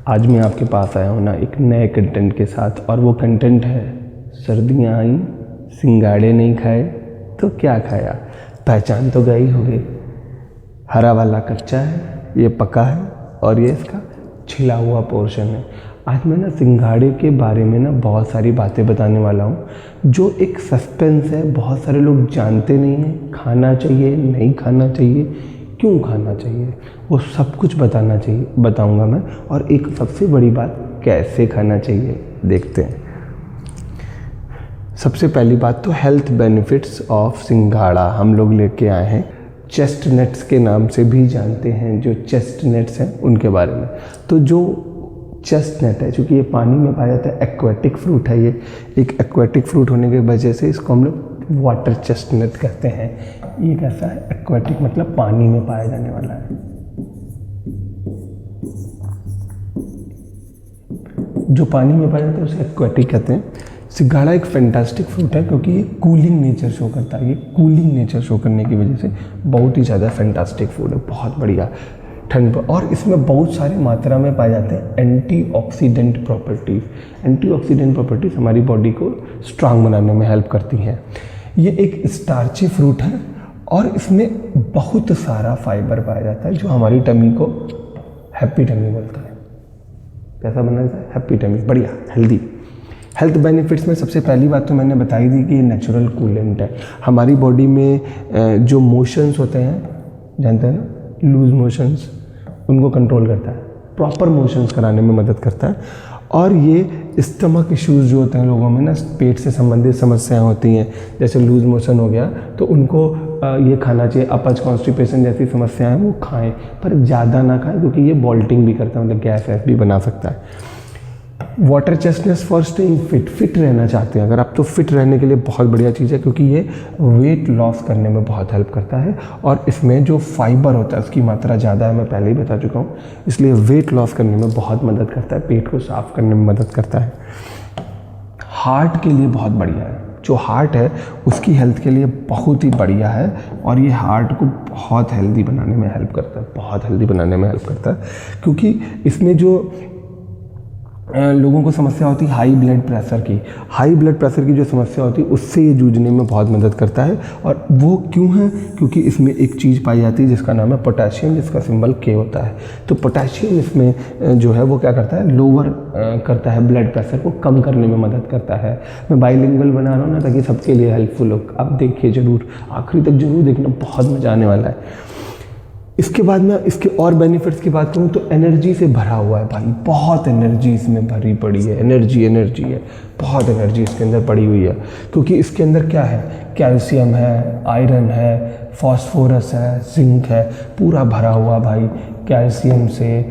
आज मैं आपके पास आया हूँ ना एक नए कंटेंट के साथ, और वो कंटेंट है सर्दियाँ आई सिंगाड़े नहीं खाए तो क्या खाया। पहचान तो गई होगी, हरा वाला कच्चा है, ये पका है और ये इसका छिला हुआ पोर्शन है। आज मैं ना सिंगाड़े के बारे में ना बहुत सारी बातें बताने वाला हूँ, जो एक सस्पेंस है। बहुत सारे लोग जानते नहीं हैं, खाना चाहिए नहीं खाना चाहिए, क्यों खाना चाहिए, वो सब कुछ बताऊंगा मैं। और एक सबसे बड़ी बात, कैसे खाना चाहिए, देखते हैं। सबसे पहली बात तो हेल्थ बेनिफिट्स ऑफ सिंघाड़ा हम लोग लेके आए हैं। चेस्टनट्स के नाम से भी जानते हैं, जो चेस्टनट्स हैं उनके बारे में। तो जो चेस्टनट है, चूँकि ये पानी में पाया जाता है, एक्वेटिक फ्रूट है, ये एक एक्वेटिक फ्रूट होने की वजह से इसको हम लोग वाटर चेस्टनट कहते हैं। ये कैसा है, एक्वेटिक मतलब पानी में पाया जाने वाला है। जो पानी में पाया जाता है उसे एक्वेटिक कहते हैं। सिंघाड़ा एक फैंटास्टिक फ्रूट है क्योंकि ये कूलिंग नेचर शो करता है। ये कूलिंग नेचर शो करने की वजह से बहुत ही ज़्यादा फैंटास्टिक फूड है, बहुत बढ़िया ठंड पर। और इसमें बहुत सारी मात्रा में पाए जाते हैं एंटीऑक्सीडेंट प्रॉपर्टीज़। एंटीऑक्सीडेंट प्रॉपर्टीज़ हमारी बॉडी को स्ट्रांग बनाने में हेल्प करती हैं। ये एक स्टार्ची फ्रूट है और इसमें बहुत सारा फाइबर पाया जाता है, जो हमारी टमी को हैप्पी टमी बोलता है। कैसा बना जाता है, हैप्पी टमी, बढ़िया हेल्दी। हेल्थ बेनिफिट्स में सबसे पहली बात तो मैंने बताई थी कि ये नेचुरल कूलेंट है। हमारी बॉडी में जो मोशंस होते हैं, जानते हैं ना, लूज मोशंस, उनको कंट्रोल करता है, प्रॉपर मोशंस कराने में मदद करता है। और ये स्टमक इश्यूज़ जो होते हैं लोगों में ना, पेट से संबंधित समस्याएं होती हैं, जैसे लूज मोशन हो गया, तो उनको ये खाना चाहिए। अपच, कॉन्स्टिपेशन जैसी समस्याएं वो खाएं, पर ज़्यादा ना खाएं क्योंकि ये बॉल्टिंग भी करता है, मतलब गैस भी बना सकता है। Water chestnuts for staying fit रहना चाहते हैं अगर आप, तो फिट रहने के लिए बहुत बढ़िया चीज़ है क्योंकि ये वेट लॉस करने में बहुत हेल्प करता है। और इसमें जो फाइबर होता है उसकी मात्रा ज़्यादा है, मैं पहले ही बता चुका हूँ, इसलिए वेट लॉस करने में बहुत मदद करता है, पेट को साफ करने में मदद करता है। हार्ट के लिए बहुत बढ़िया है, जो हार्ट है उसकी हेल्थ के लिए बहुत ही बढ़िया है। और ये हार्ट को बहुत हेल्दी बनाने में हेल्प करता है, बहुत हेल्दी बनाने में हेल्प करता है, क्योंकि इसमें जो लोगों को समस्या होती है हाई ब्लड प्रेशर की जो समस्या होती है, उससे ये जूझने में बहुत मदद करता है। और वो क्यों है, क्योंकि इसमें एक चीज़ पाई जाती है जिसका नाम है पोटेशियम, जिसका सिंबल K होता है। तो पोटेशियम इसमें जो है वो क्या करता है, लोअर करता है, ब्लड प्रेशर को कम करने में मदद करता है। मैं बाइलिंगुअल बना रहा हूँ ना, ताकि सबके लिए हेल्पफुल हो। आप देखिए ज़रूर, आखिरी तक ज़रूर देखना, बहुत मज़ा आने वाला है। इसके बाद मैं इसके और बेनिफिट्स की बात करूँ तो एनर्जी से भरा हुआ है भाई, बहुत एनर्जी इसमें भरी पड़ी है। एनर्जी है, बहुत एनर्जी इसके अंदर पड़ी हुई है, क्योंकि इसके अंदर क्या है, कैल्शियम है, आयरन है, फॉस्फोरस है, जिंक है, पूरा भरा हुआ भाई। कैल्शियम से,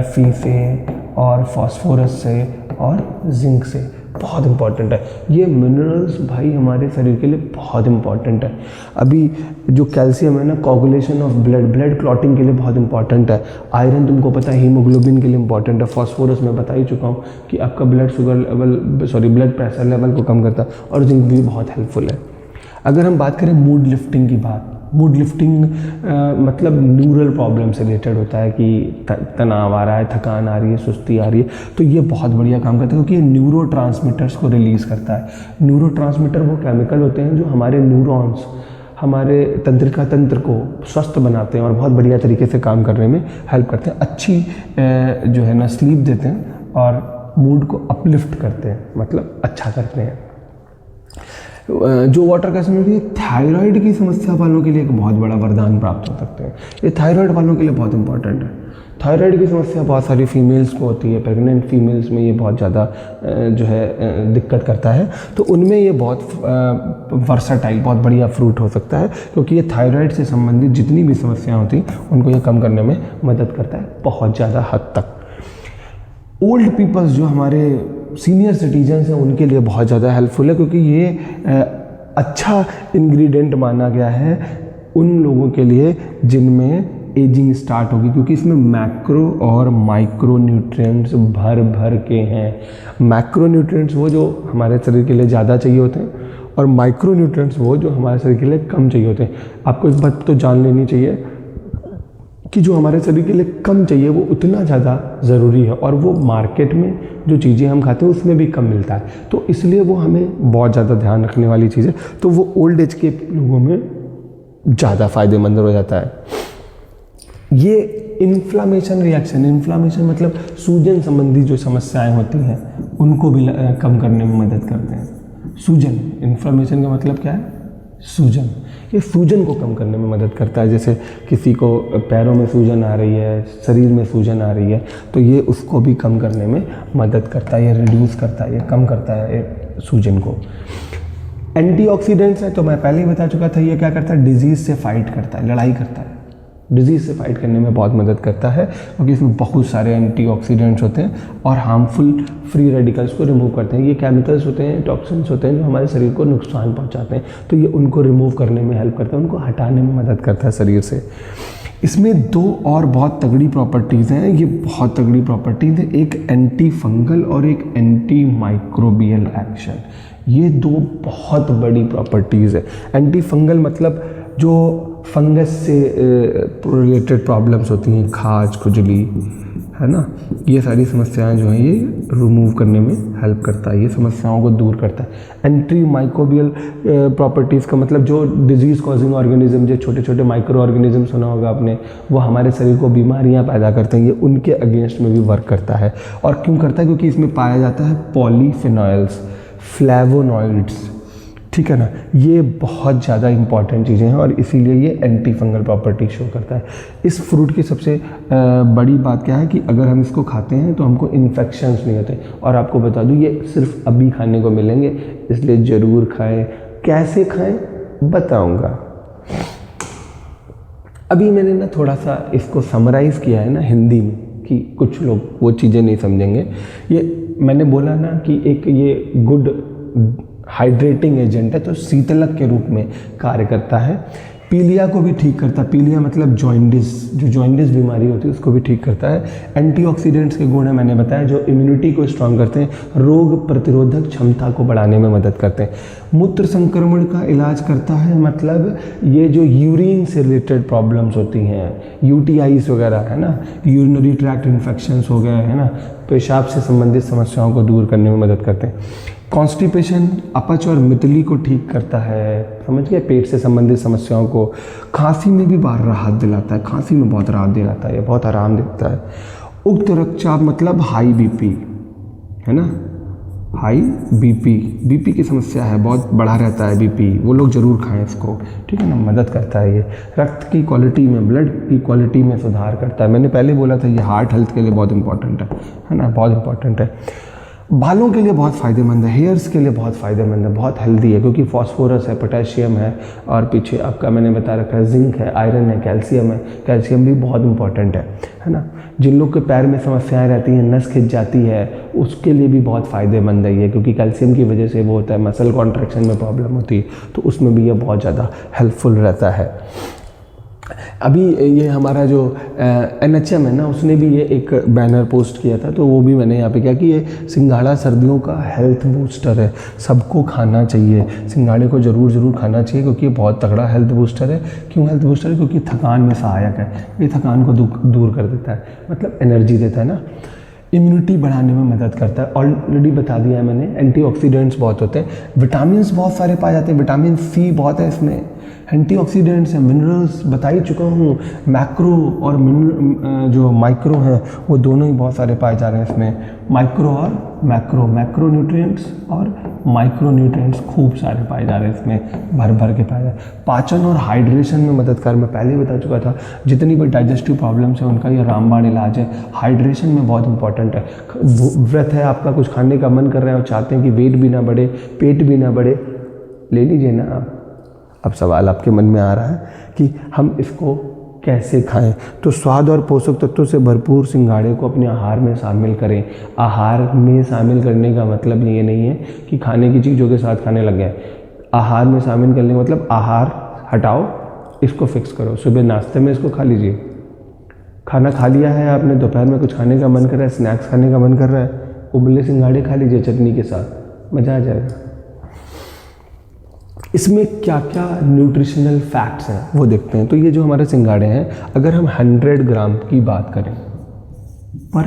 Fe से और फॉस्फोरस से और जिंक से, बहुत इंपॉर्टेंट है। ये मिनरल्स भाई हमारे शरीर के लिए बहुत इंपॉर्टेंट है। अभी जो कैल्शियम है ना, कोगुलेशन ऑफ ब्लड क्लॉटिंग के लिए बहुत इंपॉर्टेंट है। आयरन तुमको पता है हीमोग्लोबिन के लिए इंपॉर्टेंट है। फॉस्फोरस मैं बता ही चुका हूँ कि आपका ब्लड प्रेशर लेवल को कम करता है। और जिंक भी बहुत हेल्पफुल है। अगर हम बात करें मूड लिफ्टिंग की बात, मूड लिफ्टिंग मतलब न्यूरल प्रॉब्लम से रिलेटेड होता है कि तनाव आ रहा है, थकान आ रही है, सुस्ती आ रही है, तो ये बहुत बढ़िया काम करता है क्योंकि ये न्यूरो ट्रांसमीटर्स को रिलीज़ करता है। न्यूरो ट्रांसमीटर वो केमिकल होते हैं जो हमारे न्यूरॉन्स, हमारे तंत्रिका तंत्र को स्वस्थ बनाते हैं और बहुत बढ़िया तरीके से काम करने में हेल्प करते हैं। अच्छी जो है ना स्लीप देते हैं और मूड को अपलिफ्ट करते हैं, मतलब अच्छा करते हैं। जो वाटर कैल्शियम है, थायराइड की समस्या वालों के लिए एक बहुत बड़ा वरदान प्राप्त हो सकते हैं। ये थायराइड वालों के लिए बहुत इंपॉर्टेंट है। थायराइड की समस्या बहुत सारी फीमेल्स को होती है, प्रेग्नेंट फीमेल्स में ये बहुत ज़्यादा जो है दिक्कत करता है, तो उनमें ये बहुत वर्साटाइल, बहुत बढ़िया फ्रूट हो सकता है, क्योंकि ये थायराइड से संबंधित जितनी भी समस्याएं होती हैं उनको ये कम करने में मदद करता है बहुत ज़्यादा हद तक। ओल्ड पीपल्स, जो हमारे सीनियर सिटीजन्स हैं, उनके लिए बहुत ज़्यादा हेल्पफुल है, क्योंकि ये अच्छा इंग्रेडिएंट माना गया है उन लोगों के लिए जिनमें एजिंग स्टार्ट होगी, क्योंकि इसमें मैक्रो और माइक्रो न्यूट्रिएंट्स भर के हैं। मैक्रो न्यूट्रिएंट्स वो जो हमारे शरीर के लिए ज़्यादा चाहिए होते हैं, और माइक्रो न्यूट्रिएंट्स वो जो हमारे शरीर के लिए कम चाहिए होते हैं। आपको इस बात तो जान लेनी चाहिए कि जो हमारे शरीर के लिए कम चाहिए वो उतना ज़्यादा ज़रूरी है, और वो मार्केट में जो चीज़ें हम खाते हैं उसमें भी कम मिलता है, तो इसलिए वो हमें बहुत ज़्यादा ध्यान रखने वाली चीज़ है। तो वो ओल्ड एज के लोगों में ज़्यादा फायदेमंद हो जाता है। ये इन्फ्लामेशन रिएक्शन, इन्फ्लामेशन मतलब सूजन संबंधी जो समस्याएं होती हैं उनको भी कम करने में मदद करते हैं। सूजन, इन्फ्लामेशन का मतलब क्या है? सूजन। ये सूजन को कम करने में मदद करता है। जैसे किसी को पैरों में सूजन आ रही है, शरीर में सूजन आ रही है, तो ये उसको भी कम करने में मदद करता है, ये रिड्यूस करता है, ये कम करता है ये सूजन को। एंटीऑक्सीडेंट्स है तो मैं पहले ही बता चुका था, ये क्या करता है? डिजीज़ से फाइट करता है, लड़ाई करता है, डिजीज़ से फाइट करने में बहुत मदद करता है, क्योंकि इसमें बहुत सारे एंटीऑक्सीडेंट्स होते हैं और हार्मफुल फ्री रेडिकल्स को रिमूव करते हैं। ये केमिकल्स होते हैं, टॉक्सिन्स होते हैं जो हमारे शरीर को नुकसान पहुंचाते हैं, तो ये उनको रिमूव करने में हेल्प करता है, उनको हटाने में मदद करता है शरीर से। इसमें दो और बहुत तगड़ी प्रॉपर्टीज़ हैं, ये बहुत तगड़ी प्रॉपर्टीज़ हैं, एक एंटी फंगल और एक एंटी माइक्रोबियल एक्शन। ये दो बहुत बड़ी प्रॉपर्टीज़ है। एंटी फंगल मतलब जो फंगस से रिलेटेड प्रॉब्लम्स होती हैं, खाज, खुजली, है ना, ये सारी समस्याएं जो हैं ये रिमूव करने में हेल्प करता है, ये समस्याओं को दूर करता है। एंटी माइक्रोबियल प्रॉपर्टीज़ का मतलब जो डिजीज़ कॉजिंग ऑर्गेनिज्म, जो छोटे छोटे माइक्रो ऑर्गेनिज्म सुना होगा आपने, वो हमारे शरीर को बीमारियां पैदा करते हैं, ये उनके अगेंस्ट में भी वर्क करता है। और क्यों करता है? क्योंकि इसमें पाया जाता है पॉलीफिनॉल्स, फ्लेवोनॉइड्स, ठीक है ना, ये बहुत ज़्यादा इंपॉर्टेंट चीज़ें हैं और इसीलिए ये एंटी फंगल प्रॉपर्टी शो करता है। इस फ्रूट की सबसे बड़ी बात क्या है कि अगर हम इसको खाते हैं तो हमको इन्फेक्शंस नहीं होते। और आपको बता दूं ये सिर्फ अभी खाने को मिलेंगे, इसलिए ज़रूर खाएं। कैसे खाएं बताऊंगा। अभी मैंने ना थोड़ा सा इसको समराइज़ किया है ना हिंदी में, कि कुछ लोग वो चीज़ें नहीं समझेंगे। ये मैंने बोला ना कि एक ये गुड हाइड्रेटिंग एजेंट है, तो शीतलक के रूप में कार्य करता है। पीलिया को भी ठीक करता है, पीलिया मतलब जॉइंडिस, जो जॉइंडिस बीमारी होती है उसको भी ठीक करता है। एंटीऑक्सीडेंट्स के गुण है मैंने बताया, जो इम्यूनिटी को स्ट्रांग करते हैं, रोग प्रतिरोधक क्षमता को बढ़ाने में मदद करते हैं। मूत्र संक्रमण का इलाज करता है, मतलब ये जो यूरिन से रिलेटेड प्रॉब्लम्स होती हैं, यूटीआईज वगैरह, है ना, यूरिनरी ट्रैक्ट इन्फेक्शंस हो गए, है ना, पेशाब से संबंधित समस्याओं को दूर करने में मदद करते हैं। कॉन्स्टिपेशन, अपच और मितली को ठीक करता है, समझ गए, पेट से संबंधित समस्याओं को। खांसी में भी बार राहत दिलाता है, खांसी में बहुत राहत दिलाता है, ये बहुत आराम देता है। उक्त रक्तचाप मतलब हाई बीपी, है ना, हाई बीपी की समस्या है, बहुत बढ़ा रहता है बीपी, वो लोग ज़रूर खाएं इसको, ठीक है ना, मदद करता है ये। रक्त की क्वालिटी में, ब्लड की क्वालिटी में सुधार करता है। मैंने पहले बोला था ये हार्ट हेल्थ के लिए बहुत इंपॉर्टेंट है ना, बहुत इंपॉर्टेंट है। बालों के लिए बहुत फ़ायदेमंद है, हेयर्स के लिए बहुत फ़ायदेमंद है, बहुत हेल्दी है, क्योंकि फॉस्फोरस है, पोटेशियम है, और पीछे आपका मैंने बता रखा है जिंक है, आयरन है, कैल्शियम है। कैल्शियम भी बहुत इंपॉर्टेंट है ना। जिन लोग के पैर में समस्याएं रहती हैं, नस खिंच जाती है, उसके लिए भी बहुत फ़ायदेमंद है ये, क्योंकि कैल्शियम की वजह से वो होता है, मसल कॉन्ट्रैक्शन में प्रॉब्लम होती है, तो उसमें भी ये बहुत ज़्यादा हेल्पफुल रहता है। अभी ये हमारा जो NHM है ना, उसने भी ये एक बैनर पोस्ट किया था, तो वो भी मैंने यहाँ पे क्या कि ये सिंघाड़ा सर्दियों का हेल्थ बूस्टर है, सबको खाना चाहिए, सिंघाड़े को ज़रूर खाना चाहिए, क्योंकि ये बहुत तगड़ा हेल्थ बूस्टर है। क्यों हेल्थ बूस्टर है? क्योंकि थकान में सहायक है, ये थकान को दूर कर देता है, मतलब एनर्जी देता है ना। इम्यूनिटी बढ़ाने में मदद करता है, ऑलरेडी बता दिया है मैंने। एंटीऑक्सीडेंट्स बहुत होते हैं, विटामिन्स बहुत सारे पाए जाते हैं, विटामिन C बहुत है इसमें, एंटीऑक्सीडेंट्स हैं, मिनरल्स बता ही चुका हूँ, मैक्रो और जो माइक्रो हैं वो दोनों ही बहुत सारे पाए जा रहे हैं इसमें। माइक्रो और मैक्रो न्यूट्रिएंट्स और माइक्रो न्यूट्रिएंट्स खूब सारे पाए जा रहे हैं इसमें, भर के पाए जा रहे हैं। पाचन और हाइड्रेशन में मददगार, मैं पहले ही बता चुका था, जितनी भी डाइजेस्टिव प्रॉब्लम्स हैं उनका ये रामबाण इलाज है। हाइड्रेशन में बहुत इंपॉर्टेंट है। व्रत है, आपका कुछ खाने का मन कर रहा है और चाहते हैं कि वेट भी ना बढ़े, पेट भी ना बढ़े, ले लीजिए ना आप। अब सवाल आपके मन में आ रहा है कि हम इसको कैसे खाएं, तो स्वाद और पोषक तत्वों से भरपूर सिंघाड़े को अपने आहार में शामिल करें। आहार में शामिल करने का मतलब ये नहीं है कि खाने की चीज़ों के साथ खाने लग गए। आहार में शामिल करने का मतलब आहार हटाओ, इसको फिक्स करो। सुबह नाश्ते में इसको खा लीजिए, खाना खा लिया है आपने, दोपहर में कुछ खाने का मन कर रहा है, स्नैक्स खाने का मन कर रहा है, उबले सिंघाड़े खा लीजिए चटनी के साथ, मज़ा आ जाएगा। इसमें क्या क्या न्यूट्रिशनल फैक्ट्स हैं वो देखते हैं। तो ये जो हमारे सिंघाड़े हैं, अगर हम 100 ग्राम की बात करें, पर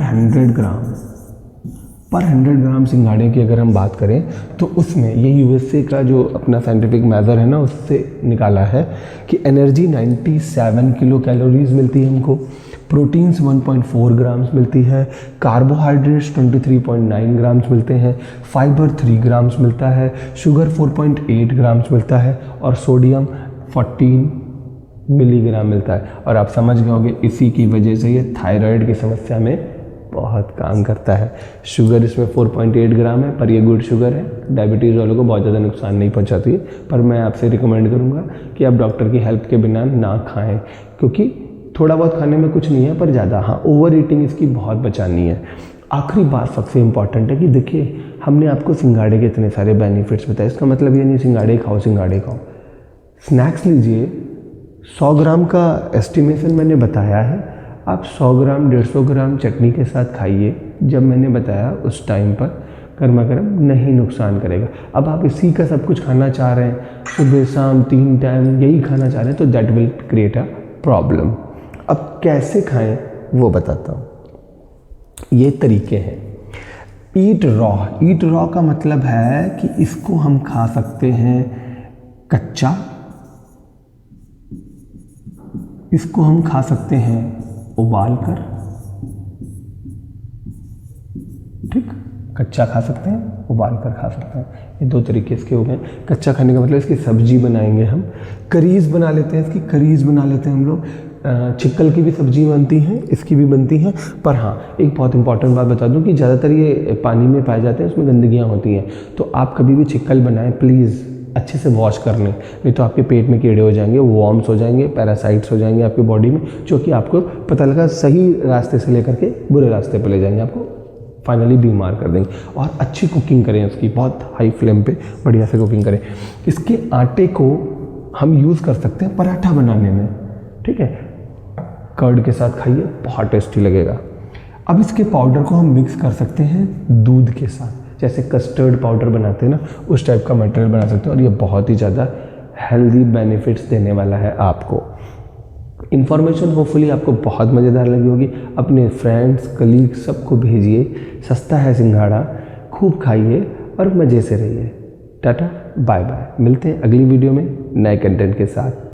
100 ग्राम सिंघाड़े की अगर हम बात करें, तो उसमें ये यूएसए का जो अपना साइंटिफिक मेजर है ना, उससे निकाला है कि एनर्जी 97 किलो कैलोरीज मिलती है हमको, प्रोटीन्स 1.4 ग्राम्स मिलती है, कार्बोहाइड्रेट्स 23.9 ग्राम्स मिलते हैं, फाइबर 3 ग्राम्स मिलता है, शुगर 4.8 ग्राम्स मिलता है और सोडियम 14 मिलीग्राम मिलता है। और आप समझ गए होंगे इसी की वजह से ये थायराइड की समस्या में बहुत काम करता है। शुगर इसमें 4.8 ग्राम है, पर ये गुड शुगर है, डायबिटीज़ वालों को बहुत ज़्यादा नुकसान नहीं पहुंचाती है। पर मैं आपसे रिकमेंड करूंगा कि आप डॉक्टर की हेल्प के बिना ना खाएं, क्योंकि थोड़ा बहुत खाने में कुछ नहीं है, पर ज़्यादा हाँ ओवर ईटिंग इसकी बहुत बचानी है। आखिरी बात सबसे इम्पॉर्टेंट है कि देखिए, हमने आपको सिंघाड़े के इतने सारे बेनिफिट्स बताए, इसका मतलब ये नहीं सिंघाड़े खाओ सिंघाड़े खाओ। स्नैक्स लीजिए, 100 ग्राम का एस्टिमेशन मैंने बताया है, आप 100 ग्राम 150 ग्राम चटनी के साथ खाइए। जब मैंने बताया उस टाइम पर गर्मा गर्म, नहीं नुकसान करेगा। अब आप इसी का सब कुछ खाना चाह रहे हैं, सुबह शाम 3 टाइम यही खाना चाह रहे हैं, तो that will create a problem. अब कैसे खाएं वो बताता हूँ। ये तरीके हैं। ईट रॉ का मतलब है कि इसको हम खा सकते हैं कच्चा, इसको हम खा सकते हैं उबाल कर, ठीक, कच्चा खा सकते हैं, उबाल कर खा सकते हैं। ये 2 तरीके इसके हो गए। कच्चा खाने का मतलब इसकी सब्जी बनाएंगे हम, करीज बना लेते हैं, इसकी करीज बना लेते हैं हम लोग। चिक्कल की भी सब्जी बनती है, इसकी भी बनती है। पर हाँ, एक बहुत इंपॉर्टेंट बात बता दूं कि ज़्यादातर ये पानी में पाए जाते हैं, उसमें गंदगियाँ होती हैं। तो आप कभी भी चिक्कल बनाएं प्लीज़ अच्छे से वॉश कर लें, नहीं तो आपके पेट में कीड़े हो जाएंगे, वॉर्म्स हो जाएंगे, पैरासाइट्स हो जाएंगे आपकी बॉडी में, जो कि आपको पता लगा सही रास्ते से लेकर के बुरे रास्ते पर ले जाएंगे, आपको फाइनली बीमार कर देंगे। और अच्छी कुकिंग करें उसकी, बहुत हाई फ्लेम पे बढ़िया से कुकिंग करें। इसके आटे को हम यूज़ कर सकते हैं पराठा बनाने में, ठीक है, कर्ड के साथ खाइए, बहुत टेस्टी लगेगा। अब इसके पाउडर को हम मिक्स कर सकते हैं दूध के साथ, जैसे कस्टर्ड पाउडर बनाते हैं ना, उस टाइप का मटेरियल बना सकते हैं। और ये बहुत ही ज़्यादा हेल्दी बेनिफिट्स देने वाला है आपको। इन्फॉर्मेशन होपफुली आपको बहुत मज़ेदार लगी होगी। अपने फ्रेंड्स, कलीग्स सबको भेजिए। सस्ता है सिंघाड़ा, खूब खाइए और मज़े से रहिए। टाटा बाय बाय, मिलते हैं अगली वीडियो में नए कंटेंट के साथ।